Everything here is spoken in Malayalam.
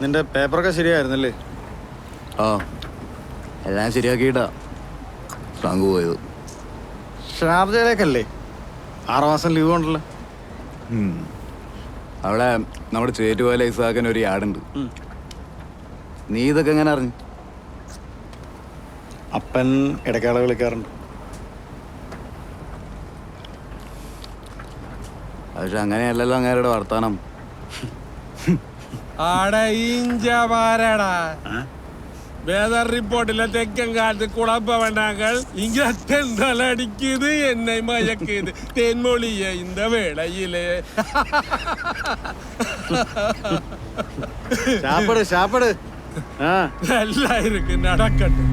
നിന്റെ പേപ്പറൊക്കെ ശരിയായിരുന്നല്ലേ? ആ, എല്ലാം ശരിയാക്കിയിട്ടാ ഫ്രാങ്ക് പോയത്. ഷാർജയിലേക്കല്ലേ? 6 മാസം ലീവ് ഉണ്ടല്ലോ. അവിടെ നമ്മുടെ ചേറ്റുപോലെ ഇസാക്കാൻ ഒരു യാടുണ്ട്. നീ ഇതൊക്കെ എങ്ങനെ അറിഞ്ഞു? അപ്പൻ ഇടയ്ക്കാളെ വിളിക്കാറുണ്ട്. പക്ഷെ അങ്ങനെയല്ലല്ലോ അങ്ങേരുടെ വർത്താനം. വെതർ റിപ്പോർട്ടിലെ തെക്കൻ കാലത്ത് കുളപ്പവനാക്കൾ ഇങ്ങനെ തെന്തലടിക്കുത് എന്നെ മയക്കുത് തെന്മൊഴിയെ இந்த വേളയിലെ சாப்பிடு நல்லா இருக்கு நடக்கட்டும்.